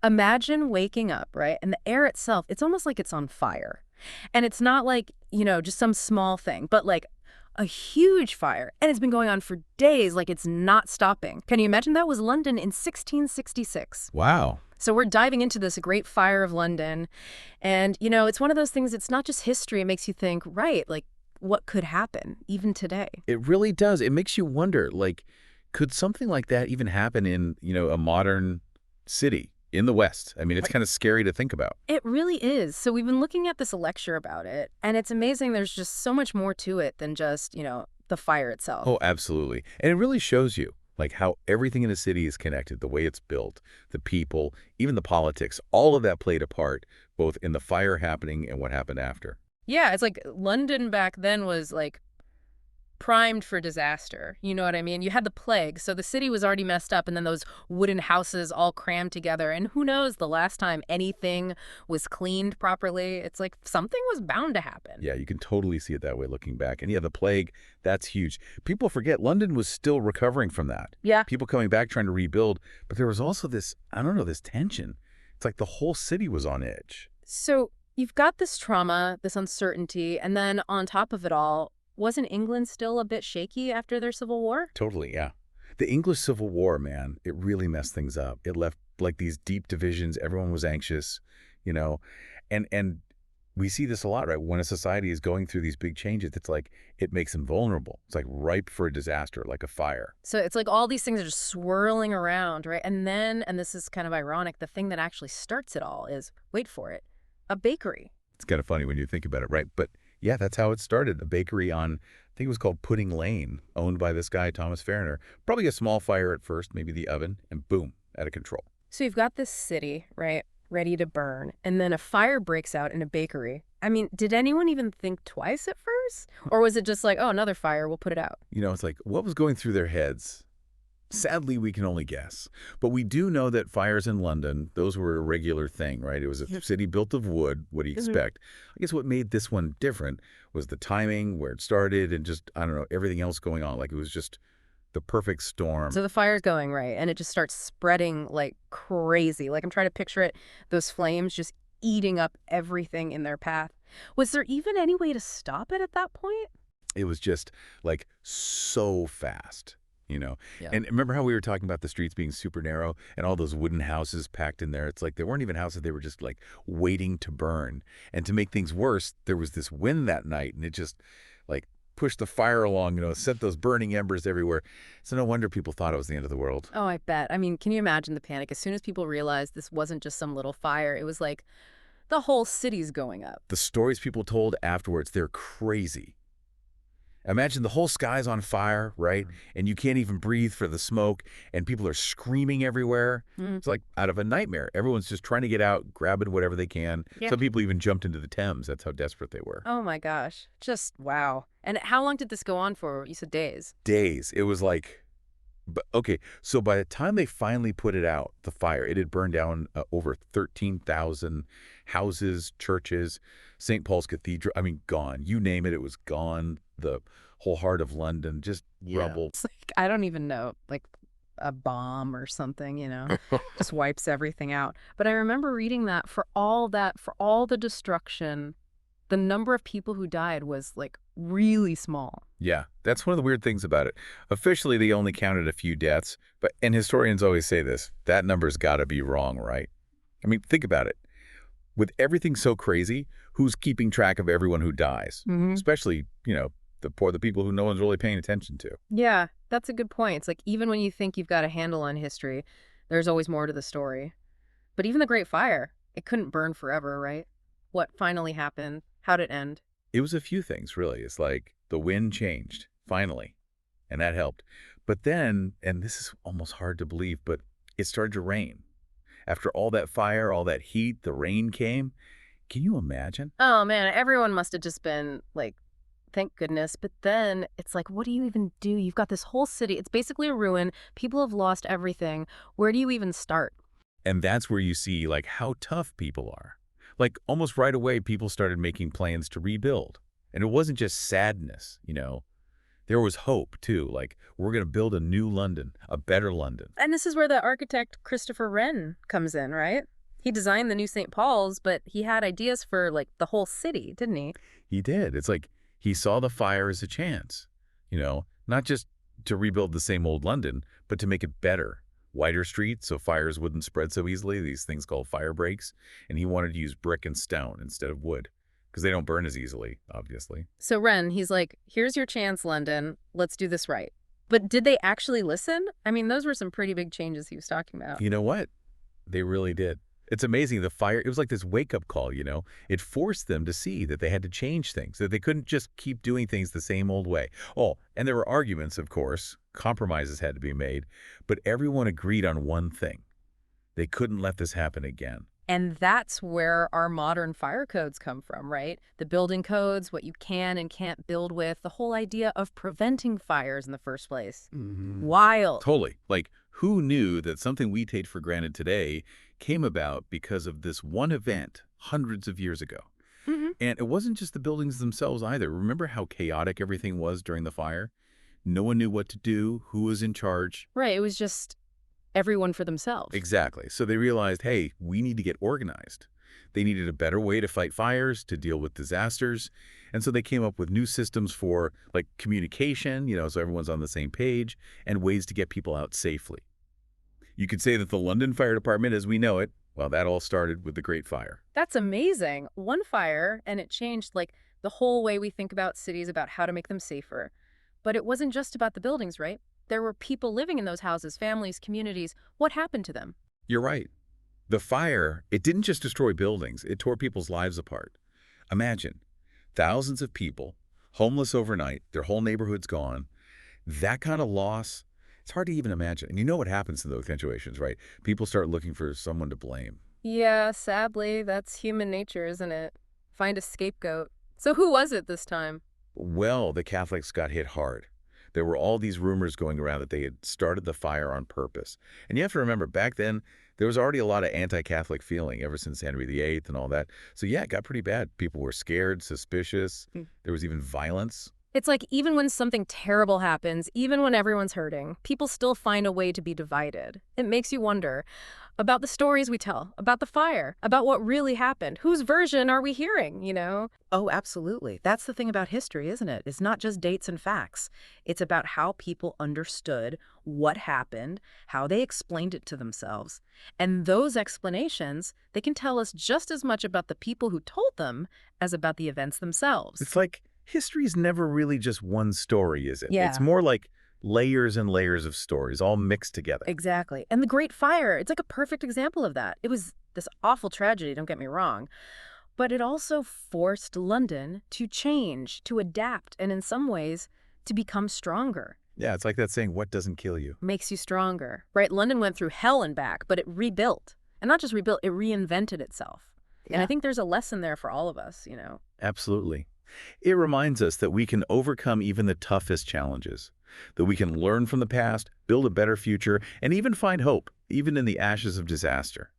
Imagine waking up, right? And the air itself, it's almost like it's on fire. And it's not like, just some small thing, but like a huge fire. And it's been going on for days, like it's not stopping. Can you imagine? That was London in 1666. Wow. So we're diving into this Great Fire of London. And, it's one of those things, it's not just history. It makes you think, right, like what could happen even today? It really does. It makes you wonder, like, could something like that even happen in, a modern city in the West? I mean, it's kind of scary to think about. It really is. So we've been looking at this lecture about it, and it's amazing. There's just so much more to it than just, the fire itself. Oh, absolutely. And it really shows you, like, how everything in a city is connected, the way it's built, the people, even the politics, all of that played a part, both in the fire happening and what happened after. Yeah, it's like London back then was like primed for disaster. You know what I mean? You had the plague, so the city was already messed up, and then those wooden houses all crammed together. And who knows the last time anything was cleaned properly? It's like something was bound to happen. Yeah, you can totally see it that way looking back. And yeah, the plague, that's huge. People forget London was still recovering from that. Yeah. People coming back trying to rebuild. But there was also this, I don't know, this tension. It's like the whole city was on edge. So you've got this trauma, this uncertainty, and then on top of it all, wasn't England still a bit shaky after their Civil War? Totally, yeah. The English Civil War, man, it really messed things up. It left like these deep divisions. Everyone was anxious, you know, and we see this a lot, right? When a society is going through these big changes, it's like it makes them vulnerable. It's like ripe for a disaster, like a fire. So it's like all these things are just swirling around, right? And then, and this is kind of ironic, the thing that actually starts it all is, wait for it, a bakery. It's kind of funny when you think about it, right? But yeah, that's how it started. A bakery on, I think it was called Pudding Lane, owned by this guy, Thomas Fariner. Probably a small fire at first, maybe the oven, and boom, out of control. So you've got this city, right, ready to burn, and then a fire breaks out in a bakery. I mean, did anyone even think twice at first? Or was it just like, oh, another fire, we'll put it out? It's like, what was going through their heads? Sadly, we can only guess. But we do know that fires in London, those were a regular thing, right? It was a city built of wood. What do you expect? I guess what made this one different was the timing, where it started, and just, I don't know, everything else going on. Like, it was just the perfect storm. So the fire's going, right, and it just starts spreading like crazy. Like, I'm trying to picture it, those flames just eating up everything in their path. Was there even any way to stop it at that point? It was just, like, so fast. Yeah. And remember how we were talking about the streets being super narrow and all those wooden houses packed in there? It's like they weren't even houses. They were just like waiting to burn. And to make things worse, there was this wind that night, and it just like pushed the fire along, sent those burning embers everywhere. So no wonder people thought it was the end of the world. Oh, I bet. I mean, can you imagine the panic? As soon as people realized this wasn't just some little fire, it was like the whole city's going up. The stories people told afterwards, they're crazy. Imagine the whole sky's on fire, right? And you can't even breathe for the smoke, and people are screaming everywhere. It's like out of a nightmare. Everyone's just trying to get out, grabbing whatever they can. Yeah. Some people even jumped into the Thames. That's how desperate they were. Oh my gosh. Just wow. And how long did this go on for? You said days. Days. It was like, okay, so by the time they finally put it out, the fire, it had burned down over 13,000 houses, churches, St. Paul's Cathedral. I mean, gone. You name it, it was gone. The whole heart of London, just rubble. It's like, I don't even know, like a bomb or something, just wipes everything out. But I remember reading that, for all the destruction, the number of people who died was like really small. Yeah, that's one of the weird things about it. Officially, they only counted a few deaths, and historians always say this, that number's got to be wrong, right? I mean, think about it. With everything so crazy, who's keeping track of everyone who dies? Especially, the people who no one's really paying attention to. Yeah, that's a good point. It's like, even when you think you've got a handle on history, there's always more to the story. But even the Great Fire, it couldn't burn forever, right? What finally happened? How'd it end? It was a few things, really. It's like the wind changed, finally, and that helped. But then, and this is almost hard to believe, but it started to rain. After all that fire, all that heat, the rain came. Can you imagine? Oh, man, everyone must have just been like, thank goodness. But then it's like, what do you even do? You've got this whole city. It's basically a ruin. People have lost everything. Where do you even start? And that's where you see, like, how tough people are. Like, almost right away, people started making plans to rebuild. And it wasn't just sadness, There was hope, too. Like, we're going to build a new London, a better London. And this is where the architect Christopher Wren comes in, right? He designed the new St. Paul's, but he had ideas for, like, the whole city, didn't he? He did. It's like he saw the fire as a chance, not just to rebuild the same old London, but to make it better. Wider streets so fires wouldn't spread so easily, these things called fire breaks. And he wanted to use brick and stone instead of wood because they don't burn as easily, obviously. So Ren, he's like, here's your chance, London. Let's do this right. But did they actually listen? I mean, those were some pretty big changes he was talking about. You know what? They really did. It's amazing. The fire, it was like this wake-up call. It forced them to see that they had to change things, that they couldn't just keep doing things the same old way. Oh, and there were arguments, of course. Compromises had to be made. But everyone agreed on one thing. They couldn't let this happen again. And that's where our modern fire codes come from, right? The building codes, what you can and can't build with, the whole idea of preventing fires in the first place. Wild. Totally. Like, who knew that something we take for granted today came about because of this one event hundreds of years ago? And it wasn't just the buildings themselves either. Remember how chaotic everything was during the fire? No one knew what to do, who was in charge. Right, it was just everyone for themselves. Exactly. So they realized, hey, we need to get organized. They needed a better way to fight fires, to deal with disasters. And so they came up with new systems for, like, communication, so everyone's on the same page, and ways to get people out safely. You could say that the London Fire Department, as we know it, well, that all started with the Great Fire. That's amazing. One fire, and it changed, like, the whole way we think about cities, about how to make them safer. But it wasn't just about the buildings, right? There were people living in those houses, families, communities. What happened to them? You're right. The fire, it didn't just destroy buildings, it tore people's lives apart. Imagine, thousands of people, homeless overnight, their whole neighborhood's gone. That kind of loss, it's hard to even imagine. And you know what happens in those situations, right? People start looking for someone to blame. Yeah, sadly, that's human nature, isn't it? Find a scapegoat. So who was it this time? Well, the Catholics got hit hard. There were all these rumors going around that they had started the fire on purpose. And you have to remember, back then, there was already a lot of anti-Catholic feeling ever since Henry VIII and all that. So yeah, it got pretty bad. People were scared, suspicious. There was even violence. It's like even when something terrible happens, even when everyone's hurting, people still find a way to be divided. It makes you wonder about the stories we tell, about the fire, about what really happened. Whose version are we hearing? Oh, absolutely. That's the thing about history, isn't it? It's not just dates and facts. It's about how people understood what happened, how they explained it to themselves. And those explanations, they can tell us just as much about the people who told them as about the events themselves. It's like history's never really just one story, is it? Yeah. It's more like layers and layers of stories all mixed together. Exactly. And the Great Fire, it's like a perfect example of that. It was this awful tragedy, don't get me wrong. But it also forced London to change, to adapt, and in some ways, to become stronger. Yeah, it's like that saying, what doesn't kill you? Makes you stronger, right? London went through hell and back, but it rebuilt. And not just rebuilt, it reinvented itself. And I think there's a lesson there for all of us. Absolutely. It reminds us that we can overcome even the toughest challenges, that we can learn from the past, build a better future, and even find hope, even in the ashes of disaster.